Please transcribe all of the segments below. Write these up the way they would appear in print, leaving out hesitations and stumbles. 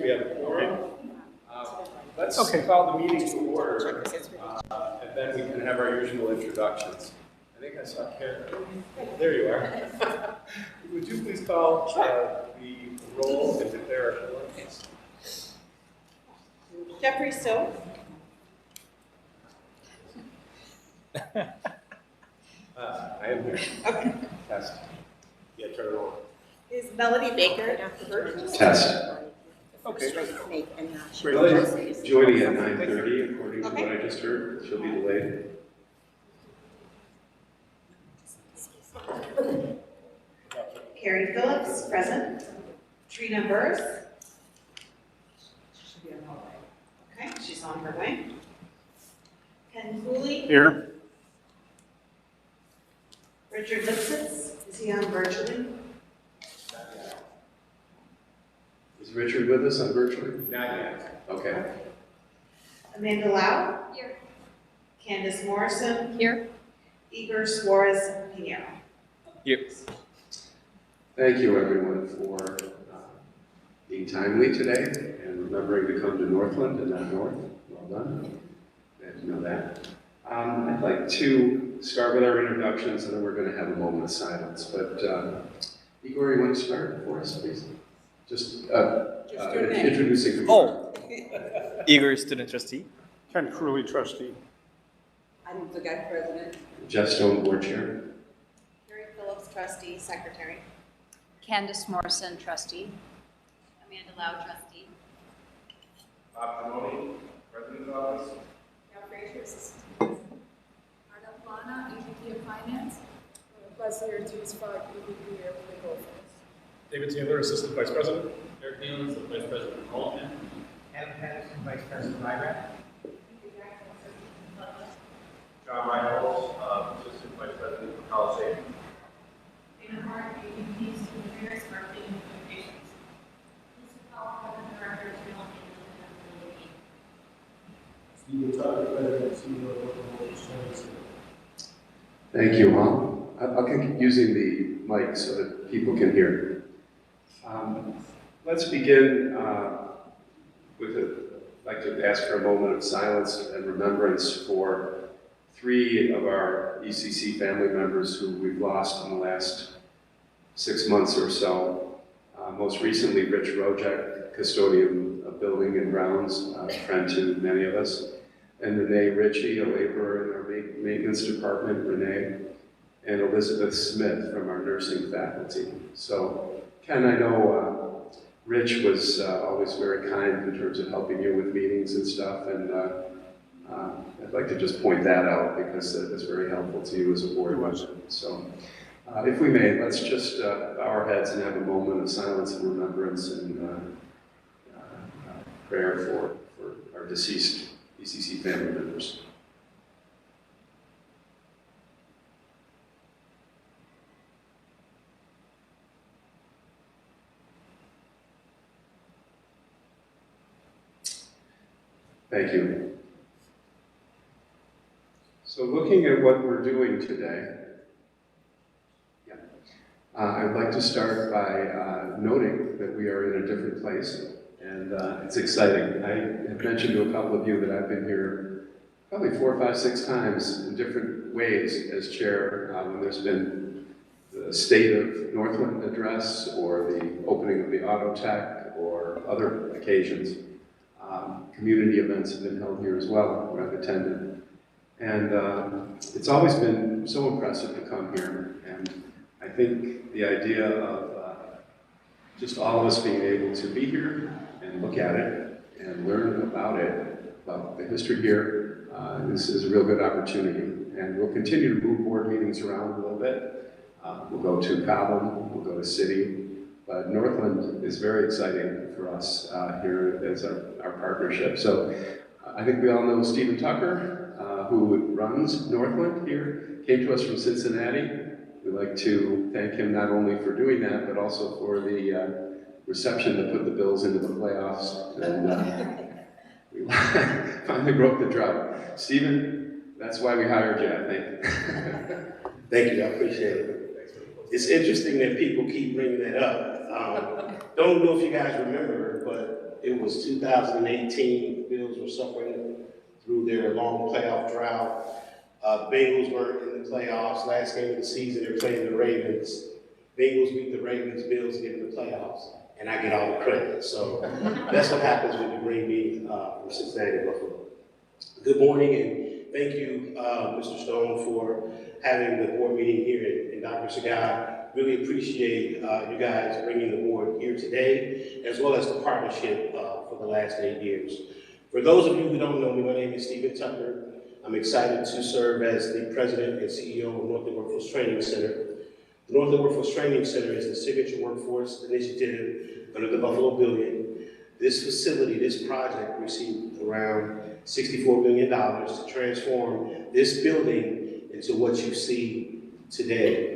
we have a quorum. Let's call the meeting to order, and then we can have our usual introductions. I think I saw Karen. There you are. Would you please call the roll and declare our quorum, please? Jeffrey Stowe. I am here. Okay. Test. Yeah, turn it on. Is Melody Baker? Test. Okay. Melody's joining at 9:30, according to Okay. what I just heard. She'll be delayed. Carrie Phillips, present. Trina Burrs. She should be on her way. Okay, she's on her way. Ken Cooley. Here. Richard Lipsitz, is he on virtually? Is Richard with us on virtually? Not yet. Okay. Amanda Lau. Here. Candace Morrison. Here. Igor Suarez Pinheiro. Here. Thank you, everyone, for being timely today and remembering to come to Northland and not North. Well done. Glad to know that. I'd like to start with our introductions, and then we're going to have a moment of silence. But Igor, you want to start for us, please? Just introducing. Oh, Igor, student trustee. Ken Cooley, trustee. I'm the guy president. Jeff Stone, board chair. Carrie Phillips, trustee, secretary. Candace Morrison, trustee. Amanda Lau, trustee. Bob Ramoni, President's Office. Frazier, assistant president. Arda Plana, EVP of finance. Leslie Ortiz, EVP of legal affairs. David Taylor, Assistant Vice President. Eric Nealon, Vice President of Development. Adam Patterson, Vice President of IRAP. John Reynolds, Assistant Vice President of College Safety. Dana Hart, EVP, student affairs, marketing and communications. Lisa Powell, President Director of General Stephen Tucker, President and CEO of Local Services. Thank you all. I'll keep using the mic so that people can hear. Let's begin I'd like to ask for a moment of silence and remembrance for 3 of our ECC family members who we've lost in the last 6 months or so. Most recently, Rich Rojek, custodian of building and grounds, a friend to many of us, and Renee Ritchie, a laborer in our maintenance department, Renee, and Elizabeth Smith from our nursing faculty. So, Ken, I know Rich was always very kind in terms of helping you with meetings and stuff, and I'd like to just point that out because that was very helpful to you as a board member. So, if we may, let's just bow our heads and have a moment of silence and remembrance and prayer for our deceased ECC family members. Thank you. So looking at what we're doing today, I'd like to start by noting that we are in a different place, and it's exciting. I have mentioned to a couple of you that I've been here probably 4, 5, 6 times in different ways as chair when there's been the State of Northland address or the opening of the Auto Tech or other occasions. Community events have been held here as well, where I've attended. And it's always been so impressive to come here. And I think the idea of just all of us being able to be here and look at it and learn about it, about the history here, is a real good opportunity. And we'll continue to move board meetings around a little bit. We'll go to Cobham, we'll go to City. But Northland is very exciting for us here as our partnership. So I think we all know Stephen Tucker, who runs Northland here, came to us from Cincinnati. We'd like to thank him not only for doing that, but also for the reception that put the Bills into the playoffs. And we finally broke the drought. Stephen, that's why we hired you, I think. Thank you, I appreciate it. It's interesting that people keep bringing that up. Don't know if you guys remember, but It was 2018, the Bills were suffering through their long playoff drought. The Bengals weren't in the playoffs. Last game of the season, they're playing the Ravens. Bengals beat the Ravens, Bills get in the playoffs, and I get all the credit. So that's what happens when you bring me from Cincinnati, Buffalo. Good morning, and thank you, Mr. Stone, for having the board meeting here, and Dr. Sagai. Really appreciate you guys bringing the board here today, as well as the partnership for the last 8 years. For those of you who don't know me, my name is Stephen Tucker. I'm excited to serve as the president and CEO of Northland Workforce Training Center. The Northland Workforce Training Center is the signature workforce initiative under the Buffalo Billion. This facility, this project received around $64 million to transform this building into what you see today.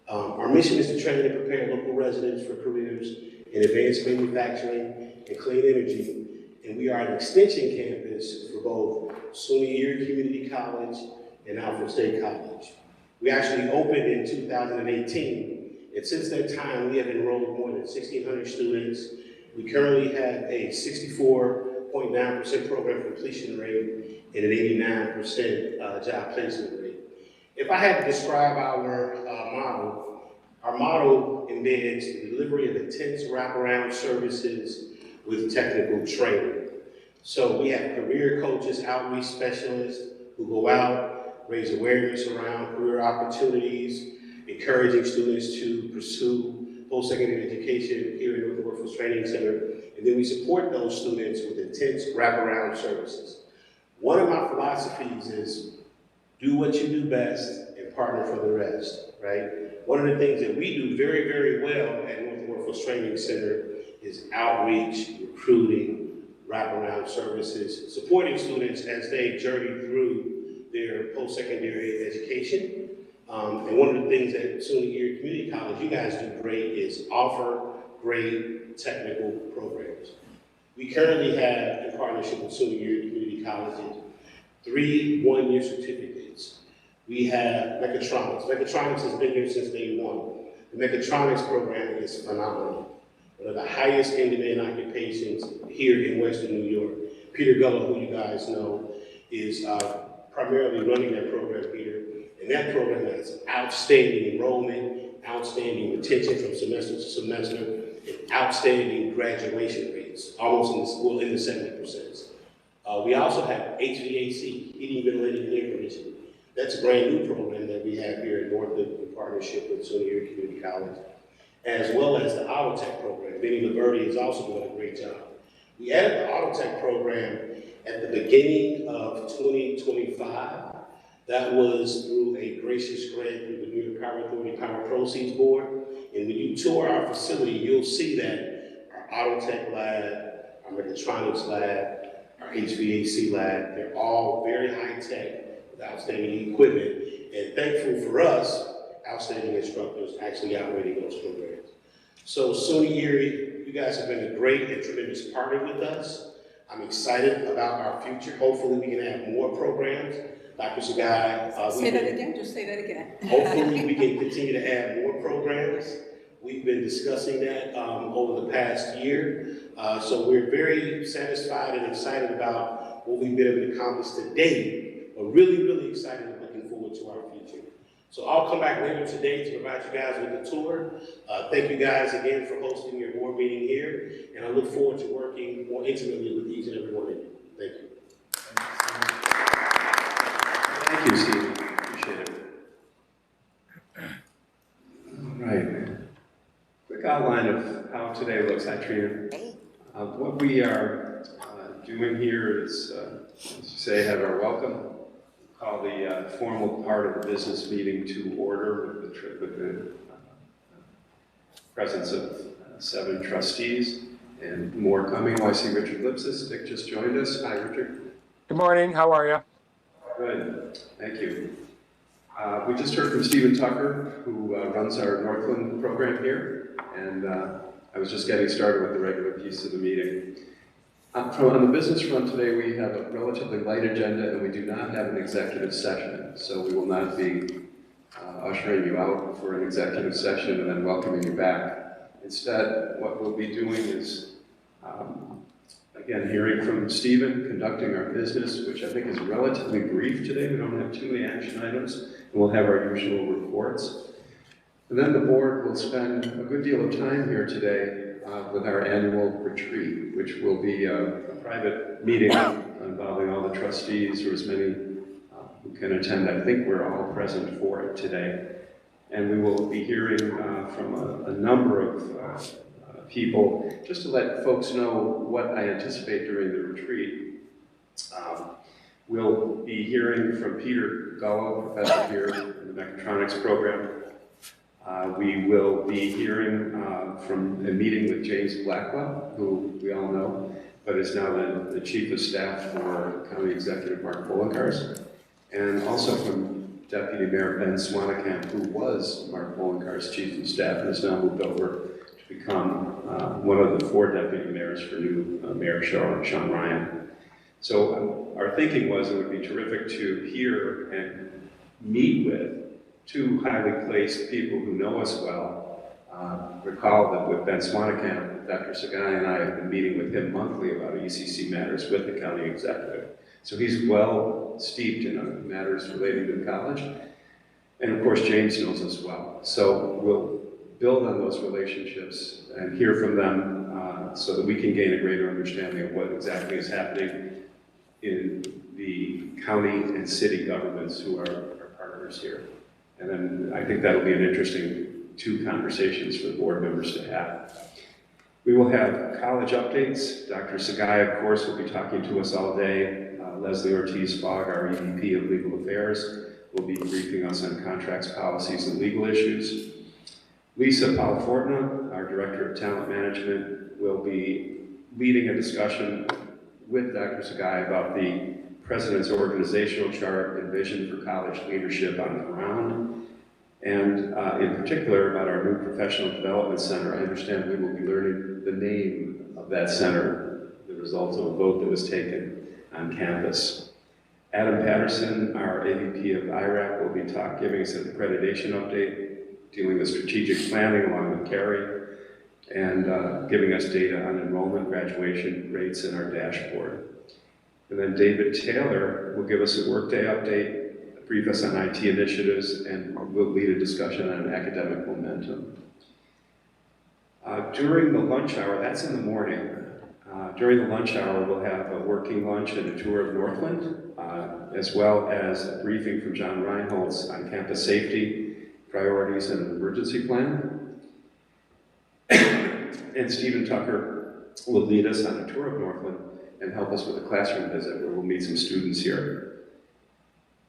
Our mission is to train and prepare local residents for careers in advanced manufacturing and clean energy. And we are an extension campus for both SUNY Erie Community College and Alfred State College. We actually opened in 2018, and since that time, we have enrolled more than 1,600 students. We currently have a 64.9% program completion rate and an 89% job placement rate. If I had to describe our model embeds the delivery of intense wraparound services with technical training. So we have career coaches, outreach specialists who go out, raise awareness around career opportunities, encouraging students to pursue post-secondary education here in Northland Workforce Training Center. And then we support those students with intense wraparound services. One of my philosophies is do what you do best and partner for the rest, right? One of the things that we do very, very well at Northland Workforce Training Center is outreach, recruiting, wraparound services, supporting students as they journey through their post-secondary education. And one of the things that SUNY Erie Community College, you guys do great, is offer great technical programs. We currently have, in partnership with SUNY Erie Community Colleges, 3 one-year certificates. We have mechatronics. Mechatronics has been here since day one. The mechatronics program is phenomenal. One of the highest in-demand occupations here in Western New York. Peter Gullo, who you guys know, is primarily running that program here. And that program has outstanding enrollment, outstanding retention from semester to semester, and outstanding graduation rates, almost in the 70%. We also have HVAC, heating, ventilation, and air conditioning. That's a brand new program that we have here in Northland in partnership with SUNY Erie Community College, as well as the Auto Tech program. Benny Liberti is also doing a great job. We added the Auto Tech program at the beginning of 2025. That was through a gracious grant through the New York Power Authority Power Proceeds Board. And when you tour our facility, you'll see that our Auto Tech lab, our mechatronics lab, our HVAC lab, they're all very high tech with outstanding equipment. And thankful for us, outstanding instructors actually operating those programs. So SUNY Erie, you guys have been a great and tremendous partner with us. I'm excited about our future. Hopefully we can have more programs. Dr. Sagai. Say that again, just say that again. Hopefully we can continue to add more programs. We've been discussing that over the past year. So we're very satisfied and excited about what we've been able to accomplish today, but really, really excited and looking forward to our future. So I'll come back later today to provide you guys with a tour. Thank you guys again for hosting your board meeting here, and I look forward to working more intimately with each and every one of you. Thank you. Thank you, Steve. Appreciate it. All right. Quick outline of how today looks. Hi, Trina. What we are doing here is, as you say, have our welcome. Call the formal part of the business meeting to order with the presence of 7 trustees and more coming. Oh, I see Richard Lipsis. Dick just joined us. Hi, Richard. Good morning, how are you? Good, thank you. We just heard from Stephen Tucker, who runs our Northland program here, and I was just getting started with the regular piece of the meeting. On the business front today, we have a relatively light agenda, and we do not have an executive session, so we will not be ushering you out for an executive session and then welcoming you back. Instead, what we'll be doing is again, hearing from Stephen, conducting our business, which I think is relatively brief today. We don't have too many action items, and we'll have our usual reports. And then the board will spend a good deal of time here today with our annual retreat, which will be a private meeting involving all the trustees, or as many who can attend. I think we're all present for it today. And we will be hearing from a number of people, just to let folks know what I anticipate during the retreat. We'll be hearing from Peter Gullo, professor here in the mechatronics program. We will be hearing from a meeting with James Blackwell, who we all know, but is now the chief of staff for County Executive Mark Poloncarz, and also from Deputy Mayor Ben Swanekamp, who was Mark Poloncarz chief of staff and has now moved over to become one of the 4 deputy mayors for new Mayor Sean Ryan. So our thinking was it would be terrific to hear and meet with 2 highly placed people who know us well. Recall that with Ben Swanekamp, Dr. Sagai and I have been meeting with him monthly about ECC matters with the county executive. So he's well steeped in matters relating to the college. And of course, James knows us well. So we'll build on those relationships and hear from them so that we can gain a greater understanding of what exactly is happening in the county and city governments who are our partners here. And then I think that'll be an interesting 2 conversations for the board members to have. We will have college updates. Dr. Sagai, of course, will be talking to us all day. Leslie Ortiz-Fogg, our EVP of Legal Affairs, will be briefing us on contracts, policies, and legal issues. Lisa Palafortna, our Director of Talent Management, will be leading a discussion with Dr. Sagai about the President's organizational chart and vision for college leadership on the ground, and in particular about our new Professional Development Center. I understand we will be learning the name of that center, the result of a vote that was taken on campus. Adam Patterson, our AVP of IRAP, will be giving us an accreditation update, dealing with strategic planning along with Carrie, and giving us data on enrollment, graduation rates, and our dashboard. And then David Taylor will give us a workday update, brief us on IT initiatives, and will lead a discussion on academic momentum. During the lunch hour, that's in the morning, during the lunch hour we'll have a working lunch and a tour of Northland, as well as a briefing from John Reinholz on campus safety, priorities, and an emergency plan. And Stephen Tucker will lead us on a tour of Northland and help us with a classroom visit where we'll meet some students here.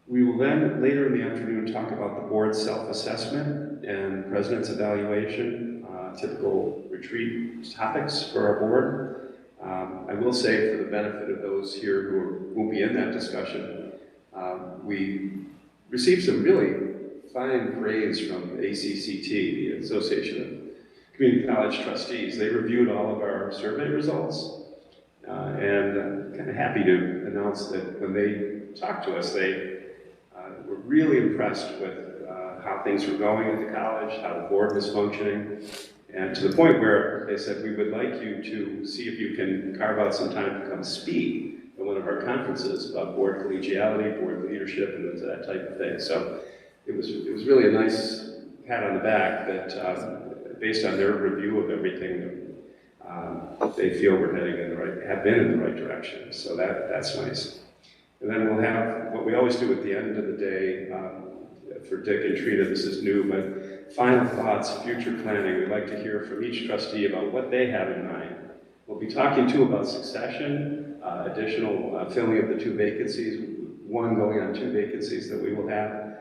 We will then, later in the afternoon, talk about the board's self-assessment and president's evaluation, typical retreat topics for our board. I will say, for the benefit of those here who won't be in that discussion, we received some really fine praise from ACCT, the Association of Community College Trustees. They reviewed all of our survey results, and I'm kind of happy to announce that when they talked to us, they were really impressed with how things were going at the college, how the board was functioning, and to the point where they said, we would like you to see if you can carve out some time to come speak at one of our conferences about board collegiality, board leadership, and that type of thing. So it was really a nice pat on the back that based on their review of everything, they feel we're heading in the right, have been in the right direction. So that's nice. And then we'll have what we always do at the end of the day, for Dick and Trina, this is new, but final thoughts, future planning. We'd like to hear from each trustee about what they have in mind. We'll be talking too about succession, additional filling of the 2 vacancies, one going on 2 vacancies that we will have,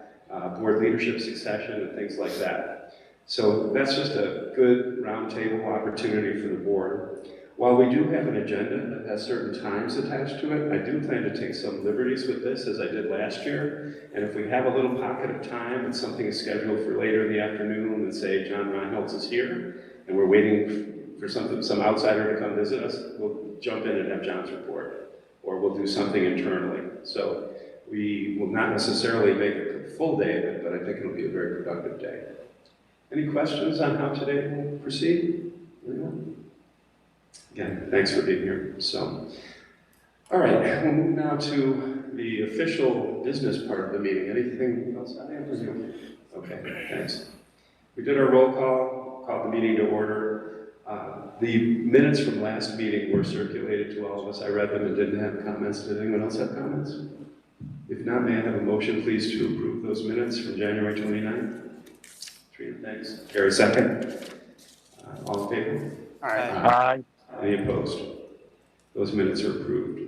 board leadership succession, and things like that. So that's just a good roundtable opportunity for the board. While we do have an agenda that has certain times attached to it, I do plan to take some liberties with this, as I did last year. And if we have a little pocket of time and something is scheduled for later in the afternoon, and say John Reinholz is here, and we're waiting for some outsider to come visit us, we'll jump in and have John's report, or we'll do something internally. So we will not necessarily make a full day of it, but I think it'll be a very productive day. Any questions on how today will proceed? Anyone? again, thanks for being here. So, all right, we'll move now to the official business part of the meeting. Anything else I have to do? Okay, thanks. We did our roll call, called the meeting to order. The minutes from last meeting were circulated to all of us. I read them and didn't have comments. Did anyone else have comments? If not, may I have a motion, please, to approve those minutes from January 29th? Trina, thanks. Carrie, second. All in favor? Aye. Any opposed? Those minutes are approved.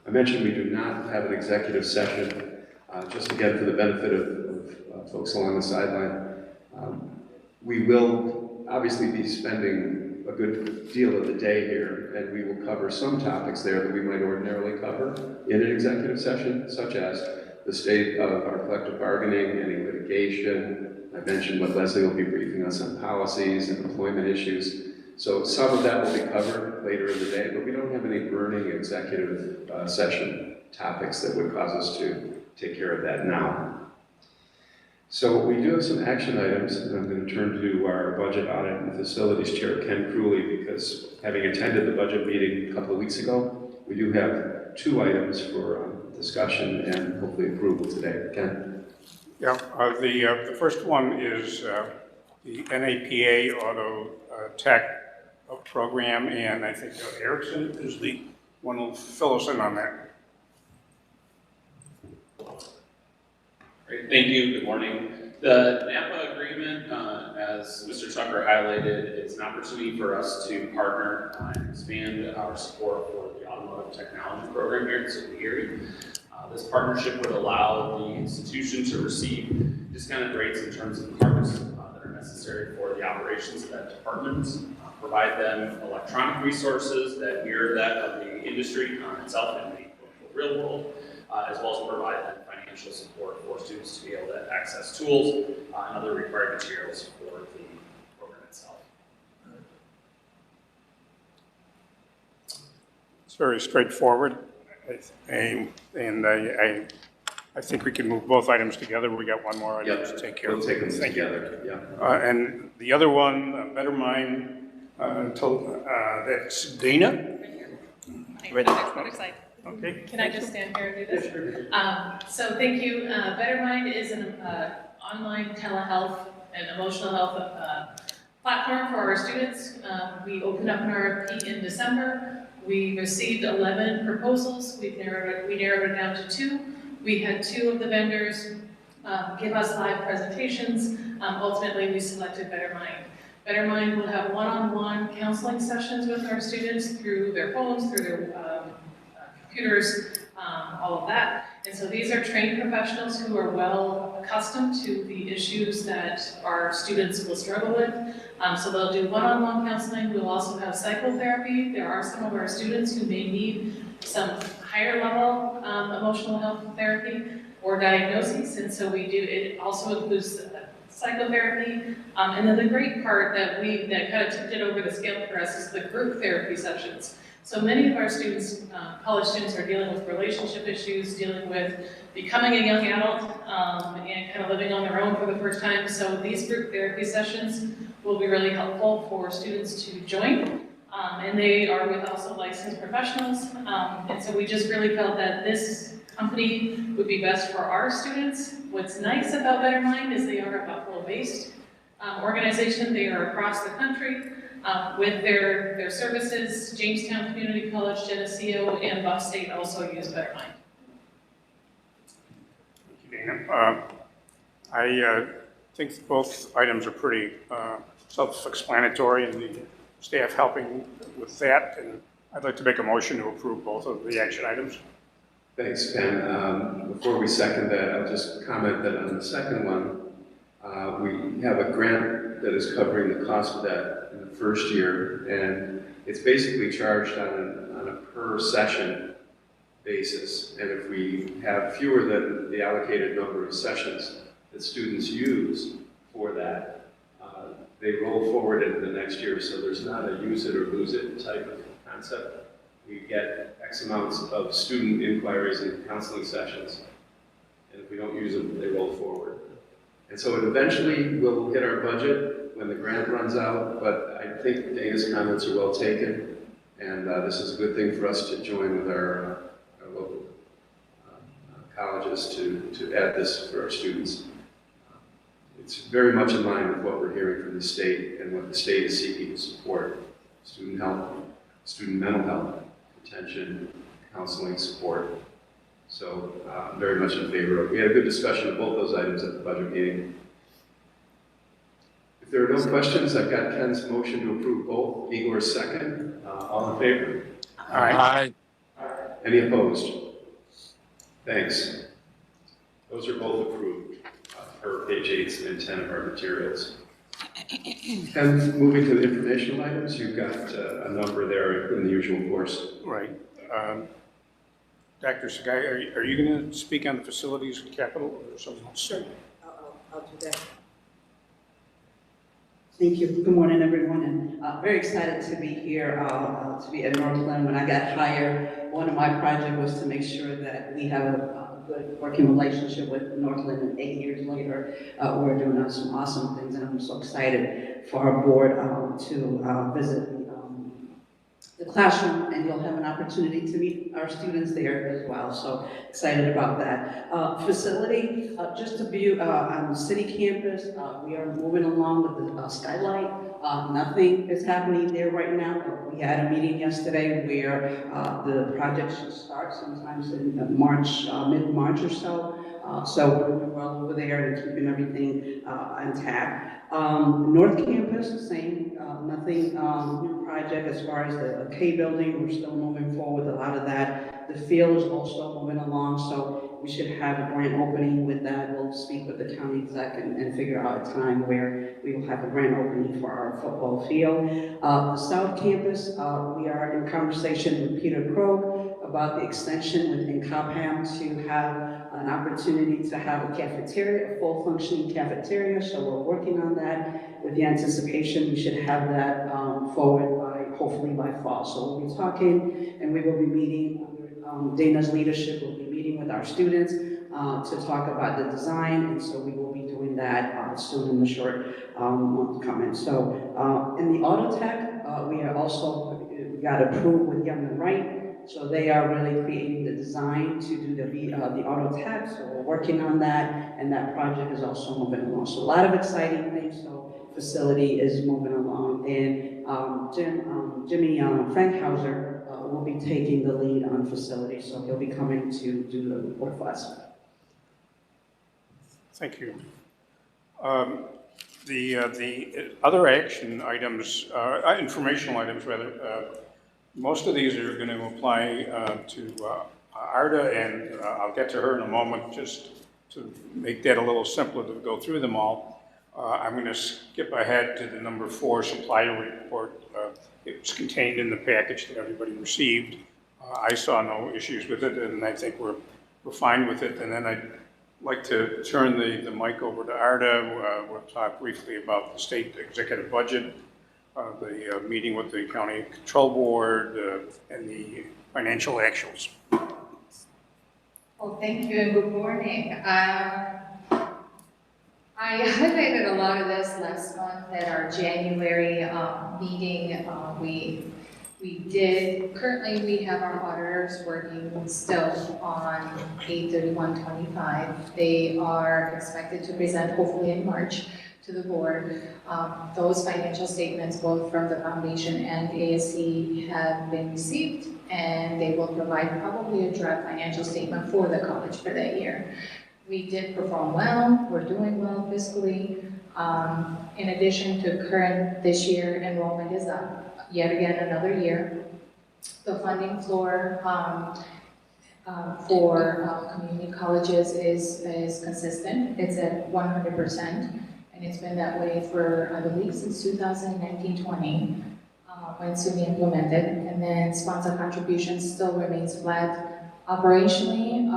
I mentioned we do not have an executive session, just again for the benefit of folks along the sideline. We will obviously be spending a good deal of the day here, and we will cover some topics there that we might ordinarily cover in an executive session, such as the state of our collective bargaining, any litigation. I mentioned what Leslie will be briefing us on policies and employment issues. So some of that will be covered later in the day, but we don't have any burning executive session topics that would cause us to take care of that now. So we do have some action items, and I'm going to turn to our budget audit and facilities chair, Ken Crewley, because having attended the budget meeting a couple of weeks ago, we do have 2 items for discussion and hopefully approval today. Ken? Yeah, the first one is the NAPA Auto Tech program, and I think Erickson is the one who will fill us in on that. Great, thank you, good morning. The NAPA agreement, as Mr. Tucker highlighted, is an opportunity for us to partner and expand our support for the automotive technology program here in the city of Erie. This partnership would allow the institution to receive discounted rates in terms of parts that are necessary for the operations of that department, provide them electronic resources that mirror that of the industry itself in the real world, as well as provide them financial support for students to be able to access tools and other required materials for the program itself. It's very straightforward, and I think we can move both items together. We got one more item to take care of. We'll take them together, yeah. And the other one, Better Mind, that's Dana. Ready? Okay. Can I just stand here and do this? So thank you. Better Mind is an online telehealth and emotional health platform for our students. We opened up an RFP in December. We received 11 proposals. We narrowed it down to 2. We had 2 of the vendors give us live presentations. Ultimately, we selected Better Mind. Better Mind will have one-on-one counseling sessions with our students through their phones, through their computers, all of that. And so these are trained professionals who are well accustomed to the issues that our students will struggle with. So they'll do one-on-one counseling. We'll also have psychotherapy. There are some of our students who may need some higher level emotional health therapy or diagnoses, and so we do, it also includes psychotherapy. And then the great part that kind of tipped it over the scale for us is the group therapy sessions. So many of our students, college students, are dealing with relationship issues, dealing with becoming a young adult, and kind of living on their own for the first time. So these group therapy sessions will be really helpful for students to join. And they are with also licensed professionals. And so we just really felt that this company would be best for our students. What's nice about Better Mind is they are a Buffalo-based organization. They are across the country with their services. Jamestown Community College, Geneseo, and Buff State also use Better Mind. Thank you, Dana. I think both items are pretty self-explanatory, and the staff helping with that, and I'd like to make a motion to approve both of the action items. Thanks, Ben. Before we second that, I'll just comment that on the second one, we have a grant that is covering the cost of that in the first year, and it's basically charged on a per session basis. And if we have fewer than the allocated number of sessions that students use for that, they roll forward into the next year, so there's not a use it or lose it type of concept. We get X amounts of student inquiries and counseling sessions, and if we don't use them, they roll forward. And so eventually we'll hit our budget when the grant runs out, but I think Dana's comments are well taken. And this is a good thing for us to join with our local colleges to add this for our students. It's very much in line with what we're hearing from the state and what the state is seeking to support: student health, student mental health, retention, counseling support. So I'm very much in favor of. We had a good discussion of both those items at the budget meeting. If there are no questions, I've got Ken's motion to approve both. Igor's second. All in favor? Aye. Any opposed? Thanks. Those are both approved per page 8 and 10 of our materials. And moving to the informational items, you've got a number there in the usual course. Right. Dr. Sagai, are you going to speak on the facilities and capital or something else? Sure, I'll do that. Thank you. Good morning, everyone, and very excited to be here, to be at Northland. When I got hired, one of my projects was to make sure that we have a good working relationship with Northland, and 8 years later, we're doing some awesome things, and I'm so excited for our board to visit the classroom, and you'll have an opportunity to meet our students there as well. So excited about that. Facility, just to view on the city campus, we are moving along with the skylight. Nothing is happening there right now. We had a meeting yesterday where the project should start sometimes in March, mid-March or so. So we're moving well over there and keeping everything intact. North Campus, same, nothing new project as far as the K building. We're still moving forward with a lot of that. The field is also moving along, so we should have a grand opening with that. We'll speak with the county exec and figure out a time where we will have a grand opening for our football field. The South Campus, we are in conversation with Peter Krogh about the extension within Copham to have an opportunity to have a cafeteria, a full functioning cafeteria. So we're working on that with the anticipation we should have that forward by, hopefully by fall. So we'll be talking, and we will be meeting under Dana's leadership. We'll be meeting with our students to talk about the design, and so we will be doing that soon in the short month coming. So in the auto tech, we are also, we got approved with Young and Wright. So they are really creating the design to do the auto tech, so we're working on that, and that project is also moving along. So a lot of exciting things, so facility is moving along, and Jimmy Frankhauser will be taking the lead on facility, so he'll be coming to do the report for us. Thank you. The other action items, informational items rather, most of these are going to apply to Arda, and I'll get to her in a moment just to make that a little simpler to go through them all. I'm going to skip ahead to the number 4 supplier report. It was contained in the package that everybody received. I saw no issues with it, and I think we're fine with it. And then I'd like to turn the mic over to Arda. We'll talk briefly about the state executive budget, the meeting with the county control board, and the financial actuals. Well, thank you and good morning. I highlighted a lot of this last month at our January meeting. Currently we have our auditors working still on 8/31/25. They are expected to present hopefully in March to the board. Those financial statements, both from the foundation and ASC, have been received, and they will provide probably a draft financial statement for the college for that year. We did perform well, we're doing well fiscally. In addition to current this year, enrollment is up yet again another year. The funding floor for community colleges is consistent. It's at 100%, and it's been that way for, I believe, since 2019-20, when SUNY implemented. And then sponsor contributions still remains flat. Operationally,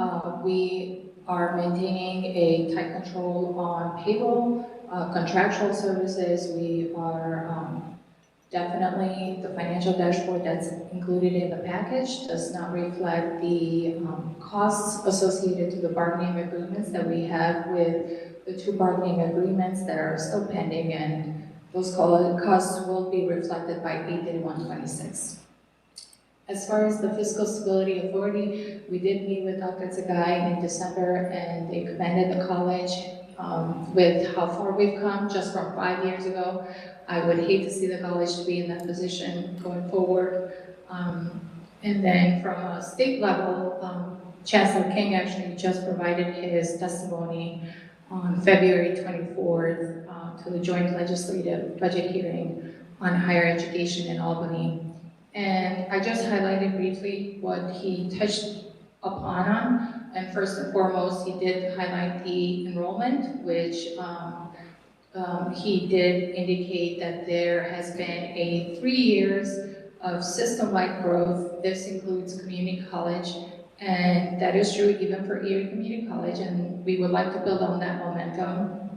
we are maintaining a tight control on payroll, contractual services. We are definitely, the financial dashboard that's included in the package does not reflect the costs associated to the bargaining agreements that we have with the 2 bargaining agreements that are still pending, and those costs will be reflected by 8/31/26. As far as the Fiscal Stability Authority, we did meet with Dr. Tsagai in December, and they commended the college with how far we've come just from 5 years ago. I would hate to see the college to be in that position going forward. And then from a state level, Chancellor King actually just provided his testimony on February 24th to the joint legislative budget hearing on higher education in Albany. And I just highlighted briefly what he touched upon. And first and foremost, he did highlight the enrollment, which he did indicate that there has been a 3 years of system-wide growth. This includes community college, and that is true even for Erie Community College, and we would like to build on that momentum.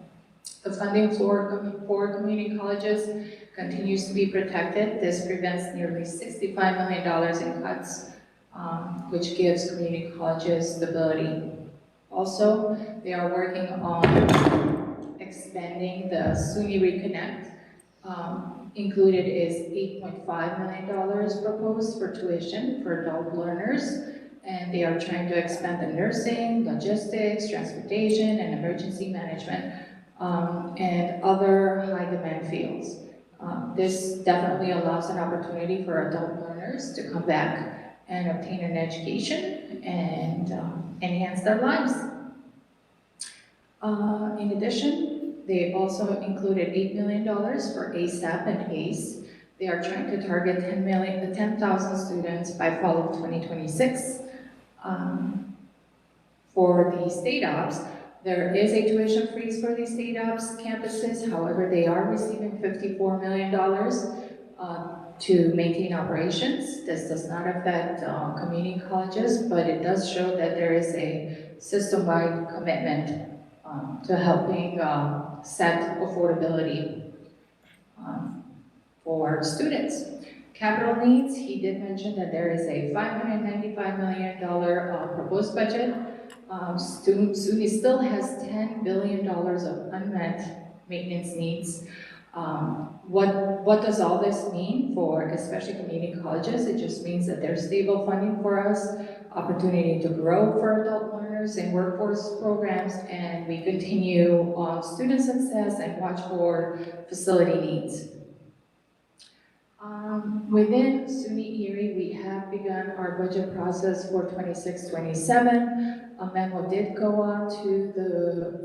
The funding for community colleges continues to be protected. This prevents nearly $65 million in cuts, which gives community colleges stability. Also, they are working on expanding the SUNY Reconnect. Included is $8.5 million proposed for tuition for adult learners, and they are trying to expand the nursing, logistics, transportation, and emergency management, and other high demand fields. This definitely allows an opportunity for adult learners to come back and obtain an education and enhance their lives. In addition, they also included $8 million for ASAP and ACE. They are trying to target 10,000 students by fall of 2026. For the state ops, there is a tuition freeze for the state ops campuses. However, they are receiving $54 million to maintain operations. This does not affect community colleges, but it does show that there is a system-wide commitment to helping set affordability for students. Capital needs, he did mention that there is a $595 million proposed budget. SUNY still has $10 billion of unmet maintenance needs. What does all this mean for especially community colleges? It just means that there's stable funding for us, opportunity to grow for adult learners and workforce programs, and we continue on student success and watch for facility needs. Within SUNY Erie, we have begun our budget process for 26-27. A memo did go out to the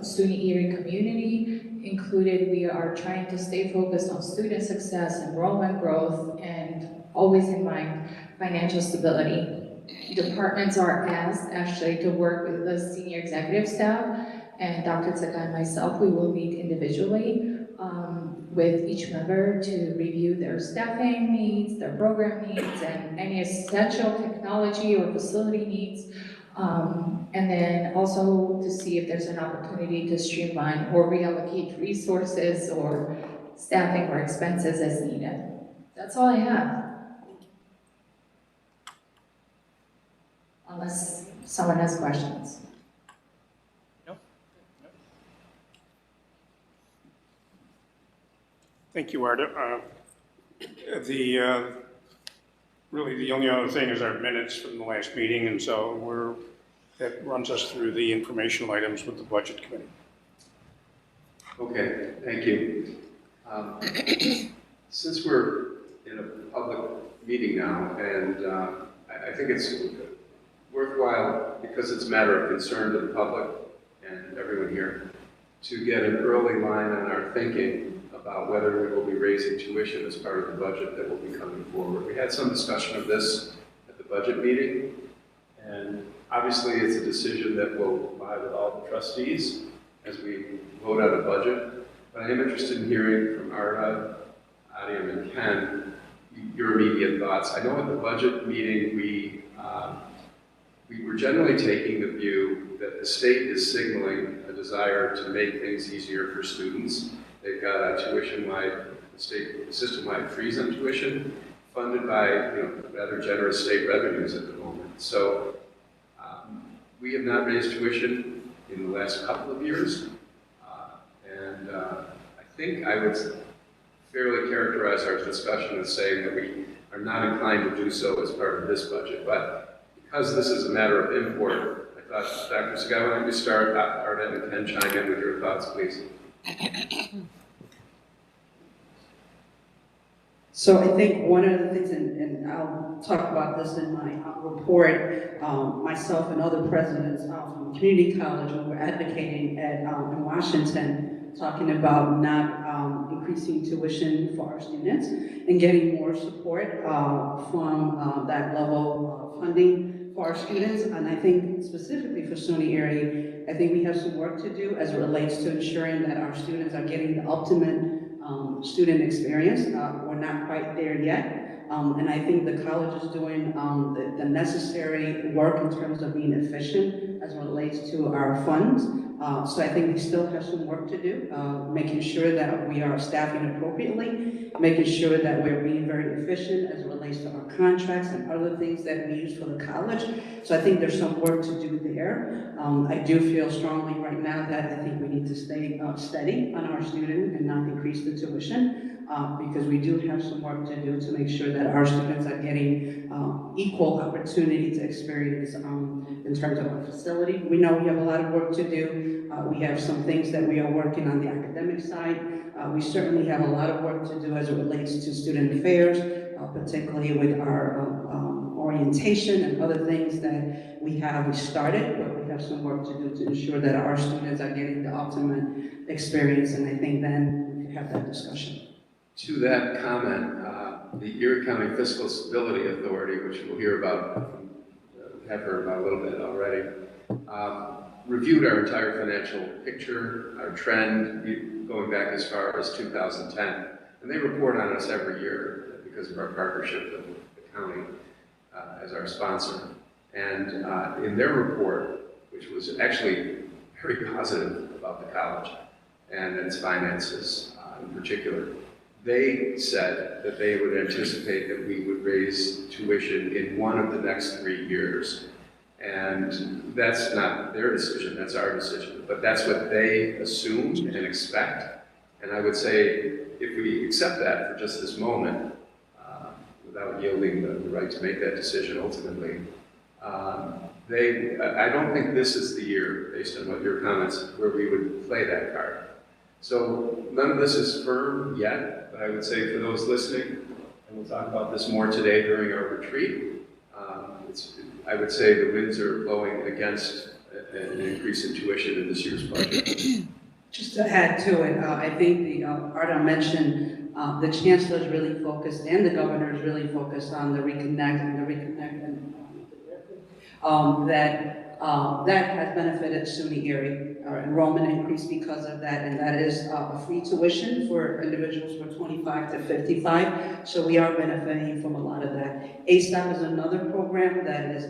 SUNY Erie community. Included, we are trying to stay focused on student success, enrollment growth, and always in mind, financial stability. Departments are asked actually to work with the senior executive staff, and Dr. Tsagai and myself, we will meet individually with each member to review their staffing needs, their program needs, and any essential technology or facility needs. And then also to see if there's an opportunity to streamline or reallocate resources or staffing or expenses as needed. That's all I have. Unless someone has questions. Thank you, Arda. Really the only other thing is our minutes from the last meeting, and so that runs us through the informational items with the Budget Committee. Okay, thank you. Since we're in a public meeting now, and I think it's worthwhile, because it's a matter of concern to the public and everyone here, to get an early line on our thinking about whether we will be raising tuition as part of the budget that will be coming forward. We had some discussion of this at the budget meeting, and obviously it's a decision that will lie with all the trustees as we vote on a budget. But I am interested in hearing from Arda, Adiam, and Ken your immediate thoughts. I know at the budget meeting we were generally taking the view that the state is signaling a desire to make things easier for students. They've got a tuition-wide, system-wide freeze on tuition, funded by rather generous state revenues at the moment. So we have not raised tuition in the last couple of years, and I think I would fairly characterize our discussion as saying that we are are not inclined to do so as part of this budget. But because this is a matter of import, I thought, Dr. Sagai, why don't you start? Arda and Ken chime in with your thoughts, please. So I think one of the things, and I'll talk about this in my report, myself and other presidents from community college, when we're advocating at in Washington, talking about not increasing tuition for our students and getting more support from that level of funding for our students. And I think specifically for SUNY Erie, I think we have some work to do as it relates to ensuring that our students are getting the ultimate student experience. We're not quite there yet. And I think the college is doing the necessary work in terms of being efficient as it relates to our funds. So I think we still have some work to do, making sure that we are staffing appropriately, making sure that we're being very efficient as it relates to our contracts and other things that we use for the college. So I think there's some work to do there. I do feel strongly right now that I think we need to stay steady on our student and not increase the tuition, because we do have some work to do to make sure that our students are getting equal opportunity to experience in terms of our facility. We know we have a lot of work to do. We have some things that we are working on the academic side. We certainly have a lot of work to do as it relates to student affairs, particularly with our orientation and other things that we started, but we have some work to do to ensure that our students are getting the ultimate experience, and I think then we can have that discussion. To that comment, the Erie County Fiscal Stability Authority, which we'll hear about, have heard about a little bit already, reviewed our entire financial picture, our trend, going back as far as 2010. And they report on us every year because of our partnership with the county as our sponsor. And in their report, which was actually very positive about the college and its finances in particular, they said that they would anticipate that we would raise tuition in one of the next 3 years. And that's not their decision, that's our decision. But that's what they assume and expect. And I would say, if we accept that for just this moment, without yielding the right to make that decision ultimately, I don't think this is the year, based on what your comments, where we would play that card. So none of this is firm yet, but I would say for those listening, and we'll talk about this more today during our retreat, I would say the winds are blowing against an increase in tuition in this year's budget. Just to add to it, I think Arda mentioned the chancellor is really focused, and the governor is really focused on the reconnect, and that has benefited SUNY Erie. Our enrollment increased because of that, and that is a free tuition for individuals from 25 to 55. So we are benefiting from a lot of that. ASAP is another program that is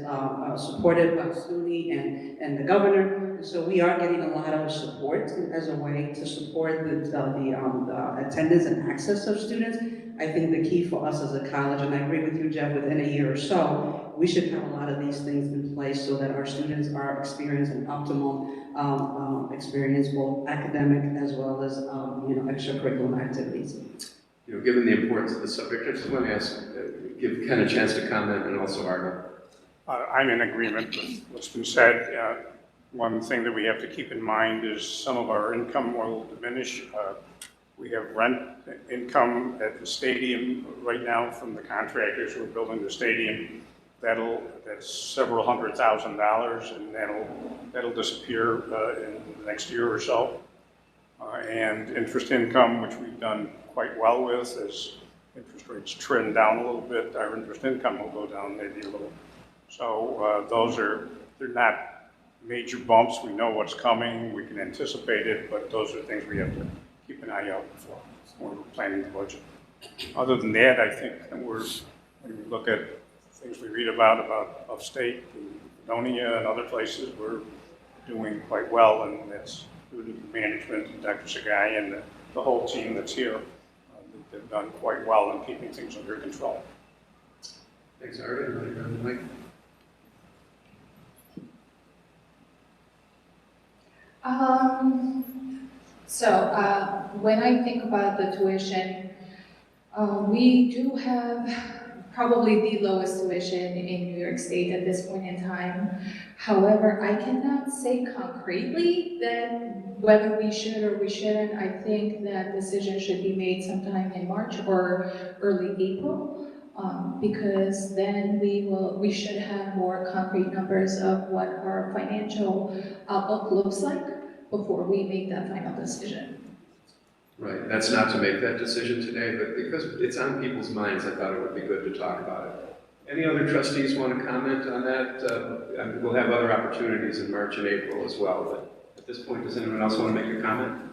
supported by SUNY and the governor. And so we are getting a lot of support as a way to support the attendance and access of students. I think the key for us as a college, and I agree with you, Jeff, within a year or so, we should have a lot of these things in place so that our students are experiencing optimal experience, both academic as well as extracurricular activities. Given the importance of the subject, I just want to ask, give Ken a chance to comment, and also Arda. I'm in agreement with what's been said. One thing that we have to keep in mind is some of our income will diminish. We have rent income at the stadium right now from the contractors who are building the stadium. That's several $100,000, and that'll disappear in the next year or so. And interest income, which we've done quite well with, as interest rates trend down a little bit, our interest income will go down maybe a little. So they're not major bumps. We know what's coming, we can anticipate it, but those are things we have to keep an eye out for when we're planning the budget. Other than that, I think when we look at things we read about upstate, and Fredonia and other places, we're doing quite well, and that's due to the management and Dr. Sagai and the whole team that's here. They've done quite well in keeping things under control. Thanks, Arda. Mike? When I think about the tuition, we do have probably the lowest tuition in New York State at this point in time. However, I cannot say concretely that whether we should or we shouldn't. I think that decision should be made sometime in March or early April, because then we should have more concrete numbers of what our financial outlook looks like before we make that final decision. Right, that's not to make that decision today, but because it's on people's minds, I thought it would be good to talk about it. Any other trustees want to comment on that? And we'll have other opportunities in March and April as well, but at this point, does anyone else want to make a comment?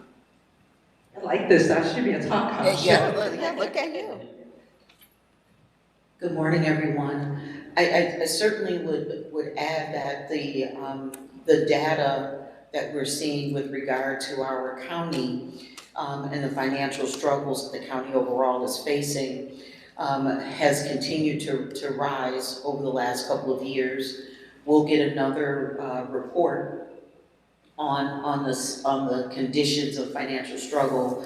I like this, that should be a talk house. Yeah, look at you. Good morning, everyone. I certainly would add that the data that we're seeing with regard to our county and the financial struggles that the county overall is facing has continued to rise over the last couple of years. We'll get another report on the conditions of financial struggle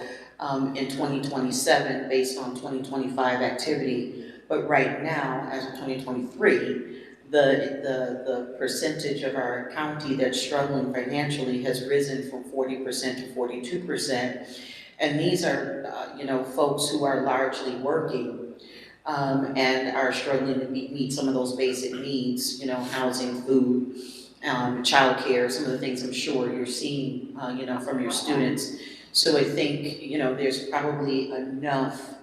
in 2027 based on 2025 activity. But right now, as of 2023, the percentage of our county that's struggling financially has risen from 40% to 42%. And these are, folks who are largely working and are struggling to meet some of those basic needs, housing, food, childcare, some of the things I'm sure you're seeing, from your students. So I think, there's probably enough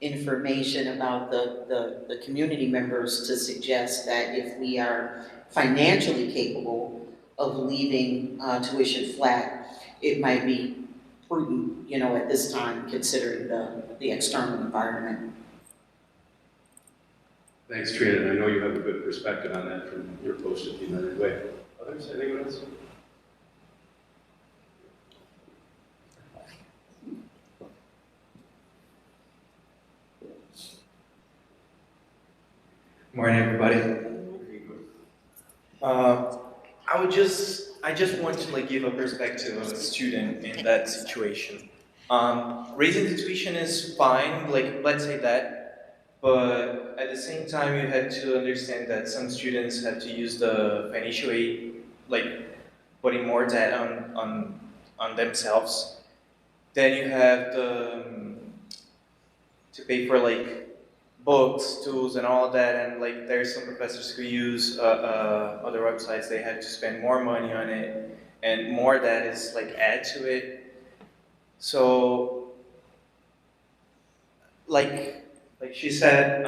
information about the community members to suggest that if we are financially capable of leaving tuition flat, it might be prudent, at this time, considering the external environment. Thanks, Trina, and I know you have a good perspective on that from your post at the United Way. Others, anyone else? Morning, everybody. I just want to give a perspective of a student in that situation. Raising the tuition is fine, let's say that, but at the same time you have to understand that some students have to use the financial aid, putting more debt on themselves. Then you have to pay for books, tools, and all that, and there's some professors who use other websites. They have to spend more money on it, and more that is add to it. So, like she said,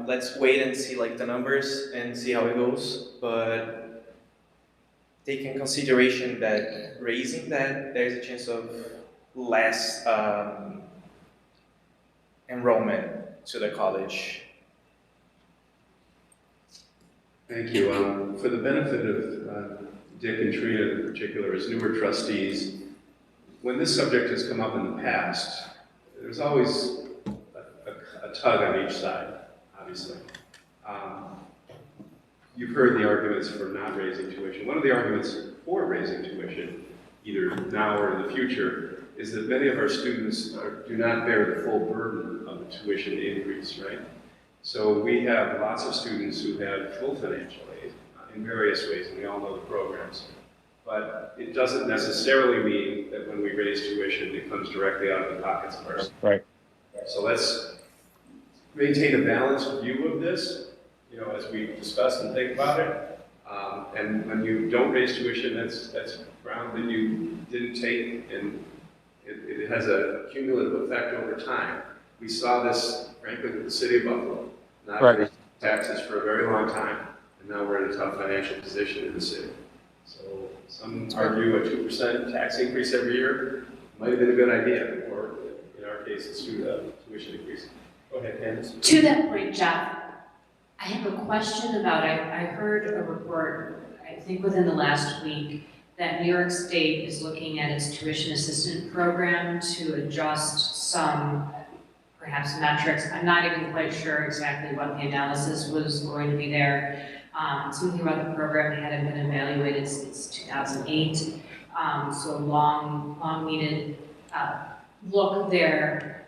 let's wait and see the numbers and see how it goes. But take in consideration that raising that, there's a chance of less enrollment to the college. Thank you. For the benefit of Dick and Trina in particular, as newer trustees, when this subject has come up in the past, there's always a tug on each side, obviously. You've heard the arguments for not raising tuition. One of the arguments for raising tuition, either now or in the future, is that many of our students do not bear the full burden of the tuition increase, right? So we have lots of students who have full financial aid in various ways, and we all know the programs. But it doesn't necessarily mean that when we raise tuition, it comes directly out of the pockets of our students. Right. So let's maintain a balanced view of this, as we discuss and think about it. And when you don't raise tuition, that's ground that you didn't take, and it has a cumulative effect over time. We saw this, frankly, with the city of Buffalo, not raising taxes for a very long time, and now we're in a tough financial position in the city. So some argue a 2% tax increase every year might have been a good idea, or in our case, it's tuition increase. Go ahead, Candace. To that point, Jeff, I have a question about, I heard a report, I think within the last week, that New York State is looking at its tuition assistant program to adjust some, perhaps metrics. I'm not even quite sure exactly what the analysis was going to be there. Something about the program hadn't been evaluated since 2008, so long needed look there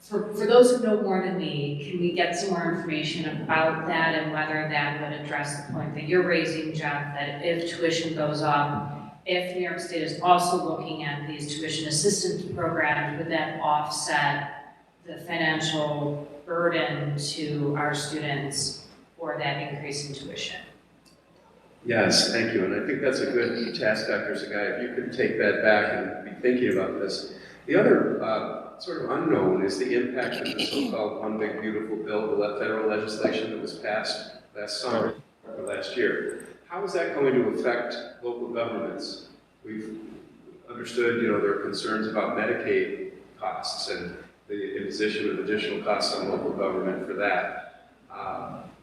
for those who know more than me, can we get some more information about that and whether that would address the point that you're raising, Jeff, that if tuition goes up, if New York State is also looking at these tuition assistance programs, would that offset the financial burden to our students for that increase in tuition? Yes, thank you, and I think that's a good task, Dr. Sagai, if you could take that back and be thinking about this. The other sort of unknown is the impact of the so-called One Big Beautiful Bill, the federal legislation that was passed last summer, or last year. How is that going to affect local governments? We've understood, there are concerns about Medicaid costs and the imposition of additional costs on local government for that.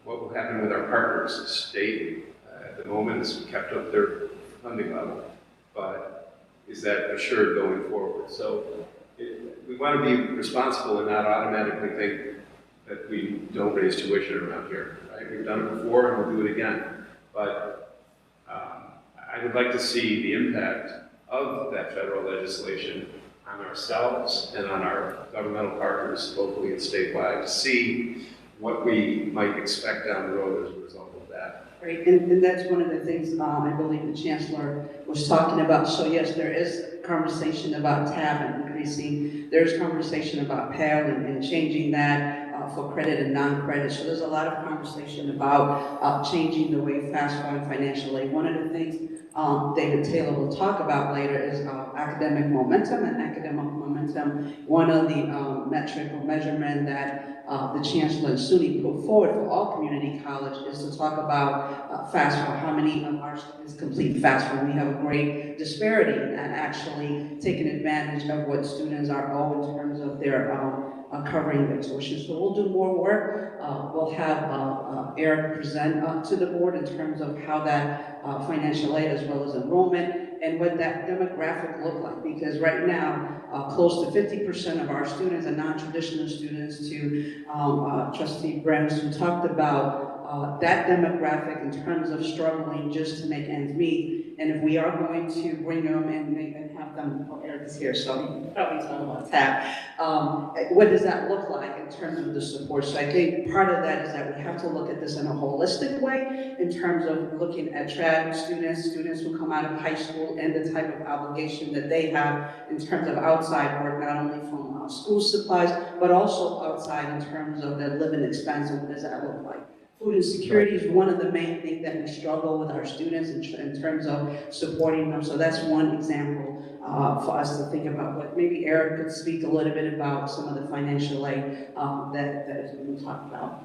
What will happen with our partners? The state, at the moment, has kept up their funding level, but is that assured going forward? So we want to be responsible and not automatically think that we don't raise tuition around here, right? We've done it before and we'll do it again. But I would like to see the impact of that federal legislation on ourselves and on our governmental partners locally and statewide to see what we might expect down the road as a result of that. Right, and that's one of the things I believe the Chancellor was talking about. So yes, there is conversation about TAB increasing. There's conversation about Pell and changing that for credit and non-credit. So there's a lot of conversation about changing the way FAFSA and financial aid. One of the things David Taylor will talk about later is academic momentum and academic momentum. One of the metric or measurement that the Chancellor and SUNY put forward for all community college is to talk about FAFSA, how many of our students complete FAFSA. We have a great disparity and actually taking advantage of what students are owed in terms of their covering their tuition. So we'll do more work. We'll have Eric present to the board in terms of how that financial aid as well as enrollment and what that demographic look like, because right now, close to 50% of our students are non-traditional students. To Trustee Brems, who talked about that demographic in terms of struggling just to make ends meet. And if we are going to bring them and have them, Eric is here, so he can probably talk about that. What does that look like in terms of the support? So I think part of that is that we have to look at this in a holistic way in terms of looking at trad students who come out of high school and the type of obligation that they have in terms of outside work, not only from school supplies, but also outside in terms of their living expense and what does that look like. Food insecurity is one of the main things that we struggle with our students in terms of supporting them. So that's one example for us to think about. But maybe Eric could speak a little bit about some of the financial aid that has been talked about.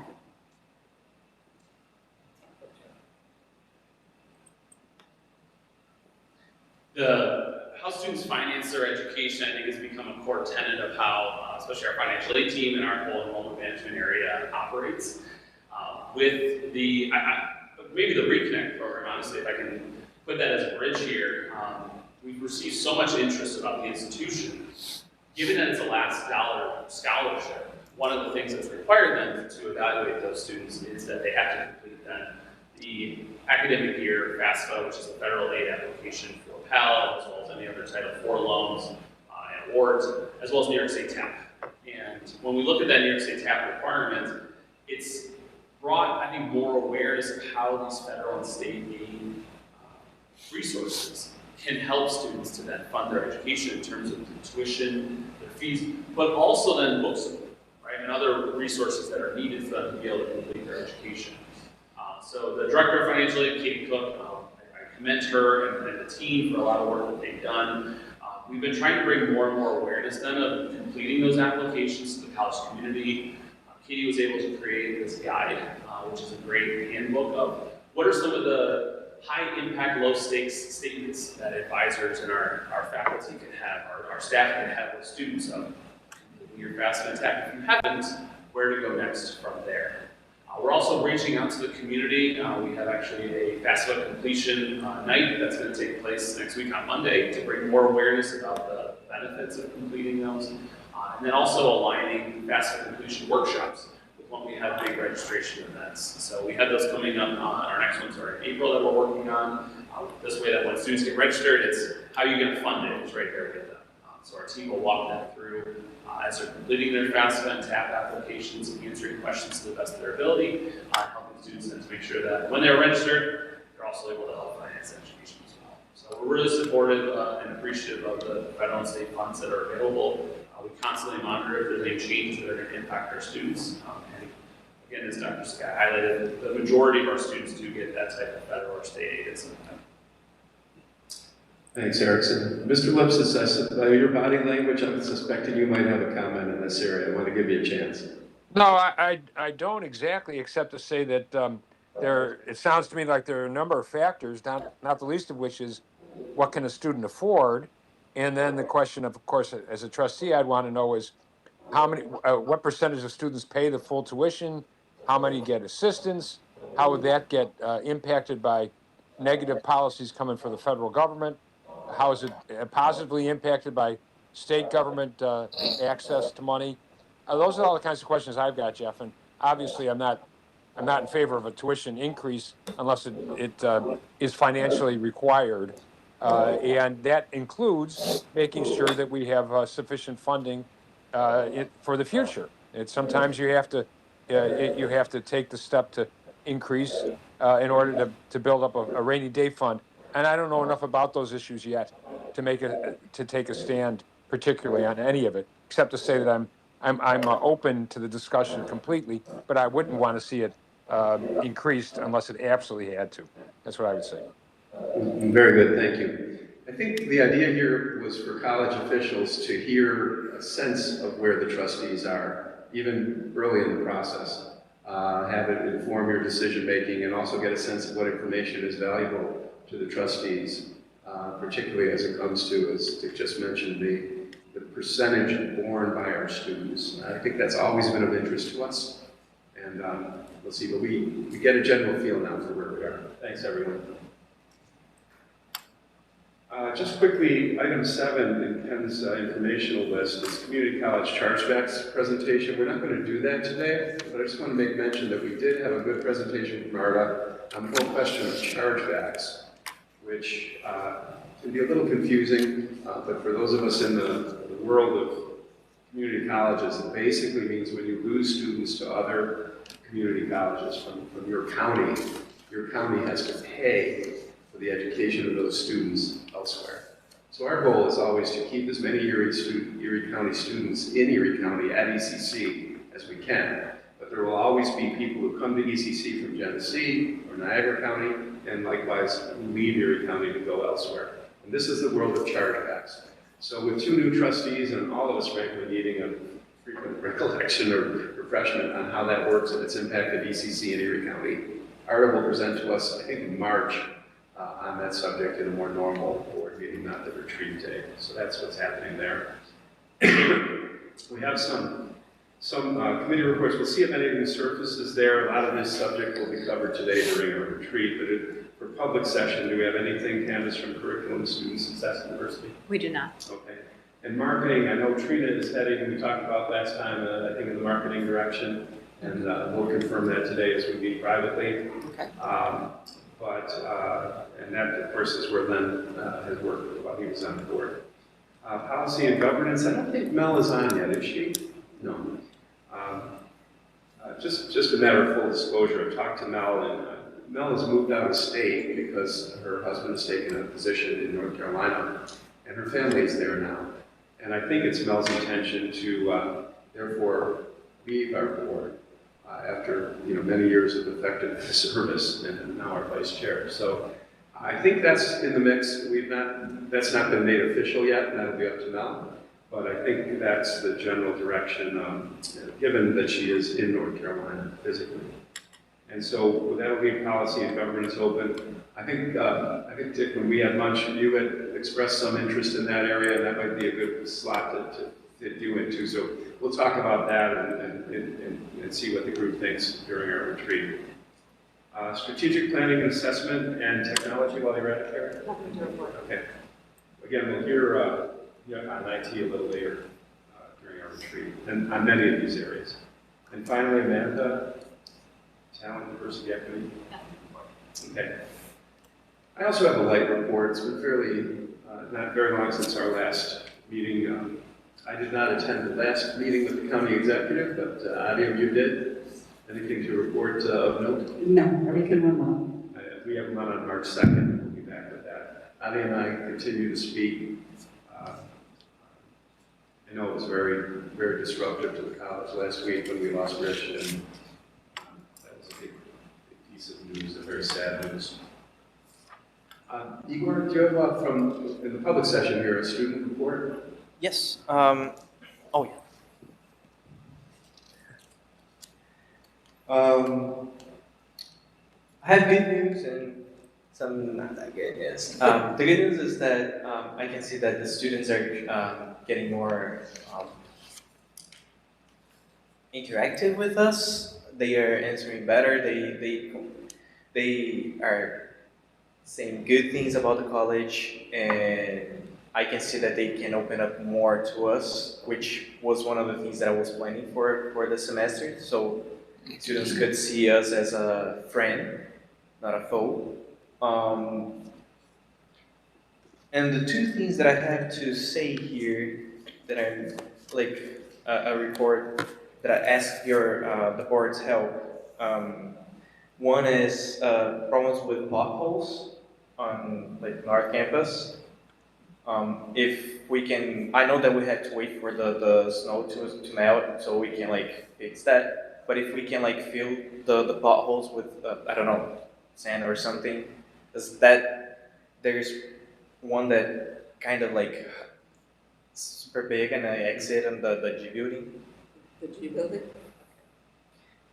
How students finance their education, I think, has become a core tenet of how, especially our financial aid team and our whole enrollment management area operates. With the, maybe the Reconnect program, honestly, if I can put that as a bridge here, we've received so much interest about the institution. Given that it's a last dollar scholarship, one of the things that's required then to evaluate those students is that they have to complete then the academic year FAFSA, which is a federal aid application for Pell, as well as any other Title IV loans and awards, as well as New York State TAP. And when we look at that New York State TAP requirement, it's brought, I think, more awareness of how these federal and state aid resources can help students to then fund their education in terms of the tuition, their fees, but also then book support, right, and other resources that are needed for them to be able to complete their education. So the Director of Financial Aid, Katie Cook, I commend her and the team for a lot of work that they've done. We've been trying to bring more and more awareness then of completing those applications to the college community. Katie was able to create this guide, which is a great handbook of what are some of the high impact, low stakes statements that advisors and our faculty can have, our staff can have with students of your FAFSA and TAP. If you haven't, where to go next from there. We're also reaching out to the community. We have actually a FAFSA completion night that's going to take place next week on Monday to bring more awareness about the benefits of completing those. And then also aligning FAFSA completion workshops with when we have big registration events. So we have those coming up. Our next ones are in April that we're working on. This way that when students get registered, it's how are you going to fund it? It's right there with them. So our team will walk them through as they're completing their FAFSA and TAP applications and answering questions to the best of their ability, helping students then to make sure that when they're registered, they're also able to help finance education as well. So we're really supportive and appreciative of the federal and state funds that are available. We constantly monitor if there's any changes that are going to impact our students. And again, as Dr. Scott highlighted, the majority of our students do get that type of federal or state aid at some time. Thanks, Erickson. Mr. Lipsis, by your body language, I'm suspecting you might have a comment in this area. I want to give you a chance. No, I don't exactly, except to say that it sounds to me like there are a number of factors, not the least of which is what can a student afford? And then the question of course, as a trustee, I'd want to know is what percentage of students pay the full tuition? How many get assistance? How would that get impacted by negative policies coming from the federal government? How is it positively impacted by state government access to money? Those are all the kinds of questions I've got, Jeff. And obviously, I'm not in favor of a tuition increase unless it is financially required, and that includes making sure that we have sufficient funding for the future. Sometimes you have to take the step to increase in order to build up a rainy day fund. And I don't know enough about those issues yet to take a stand particularly on any of it, except to say that I'm open to the discussion completely, but I wouldn't want to see it increased unless it absolutely had to. That's what I would say. Very good, thank you. I think the idea here was for college officials to hear a sense of where the trustees are, even early in the process. Have it inform your decision-making and also get a sense of what information is valuable to the trustees, particularly as it comes to, as Dick just mentioned, the percentage borne by our students. I think that's always been of interest to us. And we'll see, but we get a general feel now for where we are. Thanks, everyone. Just quickly, item 7 in Ken's informational list is community college chargebacks presentation. We're not going to do that today, but I just want to make mention that we did have a good presentation from Arda on the whole question of chargebacks, which can be a little confusing, but for those of us in the world of community colleges, it basically means when you lose students to other community colleges from your county has to pay for the education of those students elsewhere. So our goal is always to keep as many Erie County students in Erie County at ECC as we can. But there will always be people who come to ECC from Genesee or Niagara County, and likewise who leave Erie County to go elsewhere. And this is the world of chargebacks. So with 2 new trustees and all of us frankly needing a frequent recollection or refreshment on how that works and its impact at ECC and Erie County, Arda will present to us, I think in March, on that subject in a more normal board meeting, not the retreat day. So that's what's happening there. We have some committee reports. We'll see if anything surfaces there. A lot of this subject will be covered today during our retreat, but for public session, do we have anything, Candace, from Curriculum and Student Success University? We do not. Okay. And marketing, I know Trina is heading, we talked about last time, I think in the marketing direction, and we'll confirm that today as we meet privately. Okay. And that, of course, is where Len has worked while he was on the board. Policy and governance, I don't think Mel is on yet, is she? No. Just a matter of full disclosure, I've talked to Mel, and Mel has moved out of state because her husband has taken a position in North Carolina, and her family is there now. And I think it's Mel's intention to, therefore, leave our board after many years of effective service, and now our vice chair. So I think that's in the mix. That's not been made official yet, and that'll be up to Mel. But I think that's the general direction, given that she is in North Carolina physically. And so that'll leave policy and governance open. I think Dick, when we had lunch, you had expressed some interest in that area, and that might be a good slot to fit you into. So we'll talk about that and see what the group thinks during our retreat. Strategic planning and assessment and technology while you're at it, Karen? Nothing to report. Okay. Again, we'll hear on IT a little later during our retreat, and on many of these areas. And finally, Amanda, talent, diversity, equity. Okay. I also have a light report. It's been fairly, not very long since our last meeting. I did not attend the last meeting with the county executive, but Adia, you did. Anything to report of note? No, everything went well. We have one on March 2nd. We'll be back with that. Adia and I continue to speak. I know it was very, very disruptive to the college last week when we lost Rich, and that was a big piece of news, a very sad news. Igor, do you have from in the public session here a student report? Yes. Oh yeah. I have good news and some not that good news. The good news is that I can see that the students are getting more interactive with us. They are answering better. They are saying good things about the college, and I can see that they can open up more to us, which was one of the things that I was planning for the semester. So students could see us as a friend, not a foe. And the two things that I have to say here that I'm like a report that I ask the board's help. One is problems with potholes on like North Campus. If we can, I know that we had to wait for the snow to melt so we can like fix that. But if we can like fill the potholes with I don't know, sand or something, there's one that kind of like super big and I exit in the G building. The G building?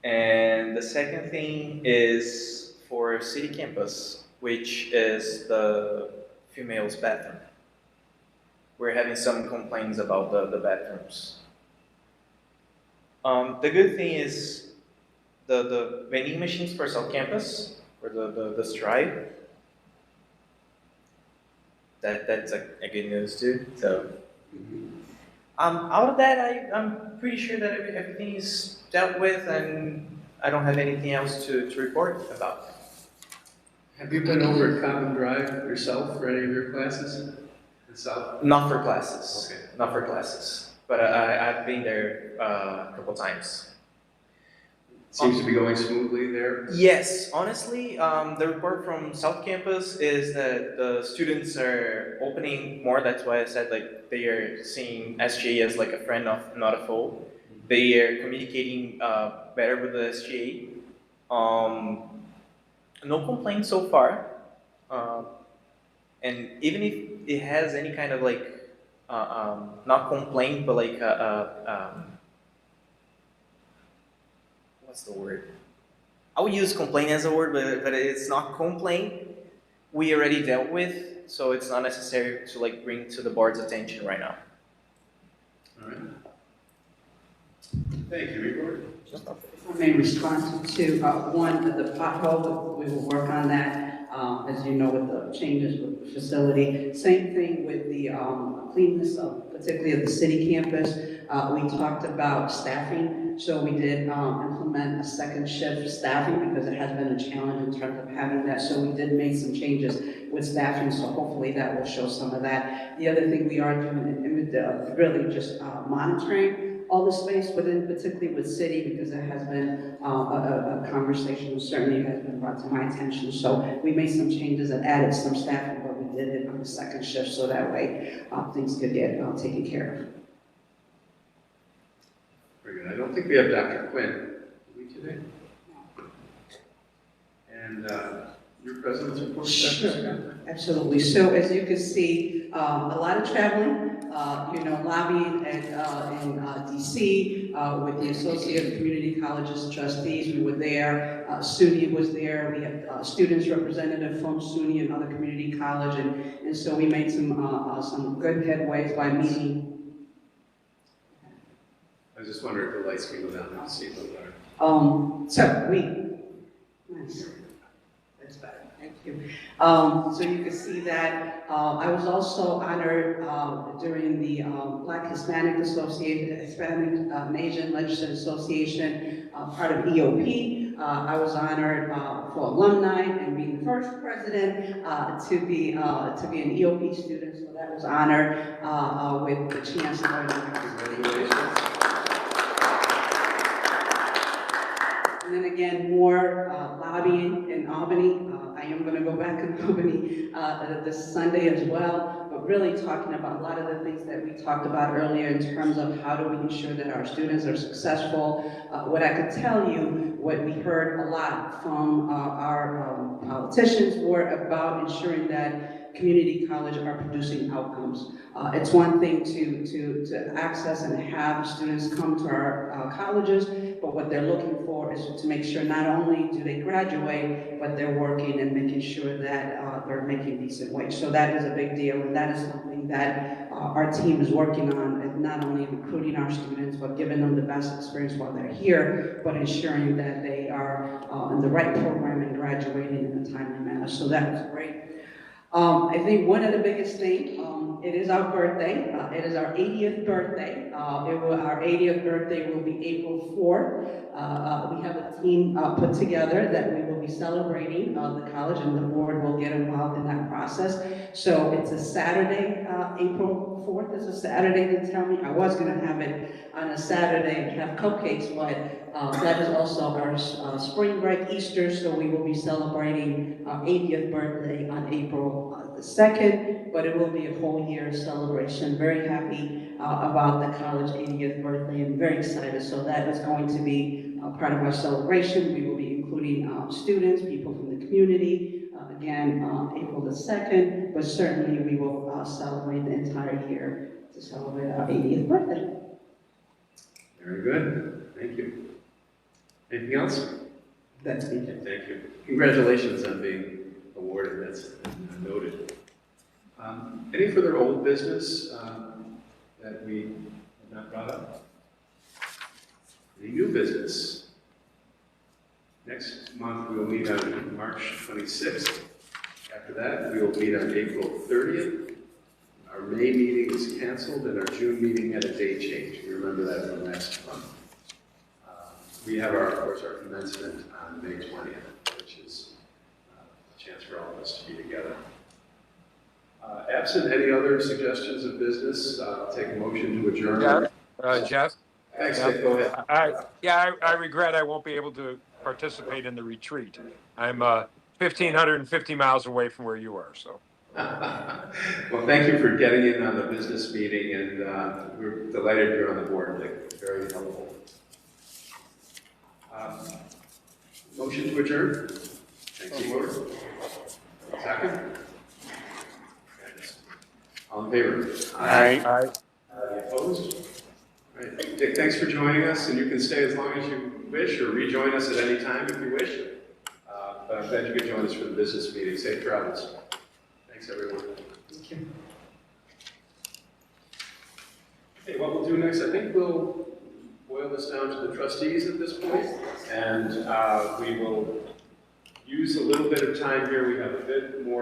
And the second thing is for city campus, which is the females bathroom. We're having some complaints about the bathrooms. The good thing is the vending machines for South Campus, for the Stripe, that's a good news too. So out of that, I'm pretty sure that everything is dealt with, and I don't have anything else to report about. Have you been over at Common Drive yourself for any of your classes? Not for classes. Okay. Not for classes. But I've been there a couple times. Seems to be going smoothly there? Yes, honestly, the report from South Campus is that the students are opening more. That's why I said like they are seeing SGA as like a friend of not a foe. They are communicating better with the SGA. No complaints so far. And even if it has any kind of like, not complaint, but like, what's the word? I would use complaint as a word, but it's not complaint. We already dealt with, so it's not necessary to like bring to the board's attention right now. All right. Thank you, Igor. If I may respond to one of the pothole, we will work on that. As you know, with the changes with the facility. Same thing with the cleanness of, particularly of the city campus. We talked about staffing, so we did implement a second shift staffing because it has been a challenge in terms of having that. So we did make some changes with staffing, so hopefully that will show some of that. The other thing we are doing, and really just monitoring all the space, but in particularly with city, because there has been a conversation, certainly has been brought to my attention. So we made some changes and added some staffing, but we did it on the second shift, so that way things could get taken care of. Very good. I don't think we have Dr. Quinn. Do we today? And your president's report? Sure, absolutely. So as you can see, a lot of traveling. Lobbying in DC with the Associate of Community Colleges Trustees. We were there. SUNY was there. We had students representative from SUNY and other community college, and so we made some good headways by meeting. I was just wondering if the lights can go down and see a little better. Nice. That's better. Thank you. So you can see that I was also honored during the Black Hispanic Association, Hispanic and Asian Legislative Association, part of EOP. I was honored for alumni and being the first president to be an EOP student, so that was honored with the chancellor. Congratulations. And then again, more lobbying in Albany. I am going to go back in Albany this Sunday as well, but really talking about a lot of the things that we talked about earlier in terms of how do we ensure that our students are successful. What I could tell you, what we heard a lot from our politicians were about ensuring that community colleges are producing outcomes. It's one thing to access and have students come to our colleges, but what they're looking for is to make sure not only do they graduate, but they're working and making sure that they're making decent wage. So that is a big deal, and that is something that our team is working on, and not only recruiting our students, but giving them the best experience while they're here, but ensuring that they are in the right program and graduating in a timely manner. So that was great. I think one of the biggest things, it is our birthday. It is our 80th birthday. Our 80th birthday will be April 4th. We have a team put together that we will be celebrating the college, and the board will get involved in that process. So it's a Saturday, April 4th is a Saturday, they tell me. I was going to have it on a Saturday and have cupcakes, but that is also our spring break, Easter, so we will be celebrating our 80th birthday on April the 2nd, but it will be a whole year celebration. Very happy about the college 80th birthday and very excited. So that is going to be part of our celebration. We will be including students, people from the community, again, April the 2nd, but certainly we will celebrate the entire year to celebrate our 80th birthday. Very good. Thank you. Anything else? That's me. Thank you. Congratulations on being awarded. That's noted. Any further old business that we have not brought up? Any new business? Next month we will meet on March 26th. After that, we will meet on April 30th. Our May meeting is canceled, and our June meeting had a date change. We remember that from last month. We have, of course, our commencement on May 20th, which is a chance for all of us to be together. Absent any other suggestions of business, I'll take a motion to adjourn. Jeff? Thanks, Dick. Go ahead. I regret I won't be able to participate in the retreat. I'm 1,550 miles away from where you are, so. Well, thank you for getting in on the business meeting, and we're delighted you're on the board, Dick. Very helpful. Motion to adjourn? Thank you. Second? All in favor? Aye. Any opposed? All right. Dick, thanks for joining us, and you can stay as long as you wish, or rejoin us at any time if you wish. But I'm glad you could join us for the business meeting. Safe travels. Thanks, everyone. Thank you. Okay, what we'll do next, I think we'll boil this down to the trustees at this point, and we will use a little bit of time here. We have a bit more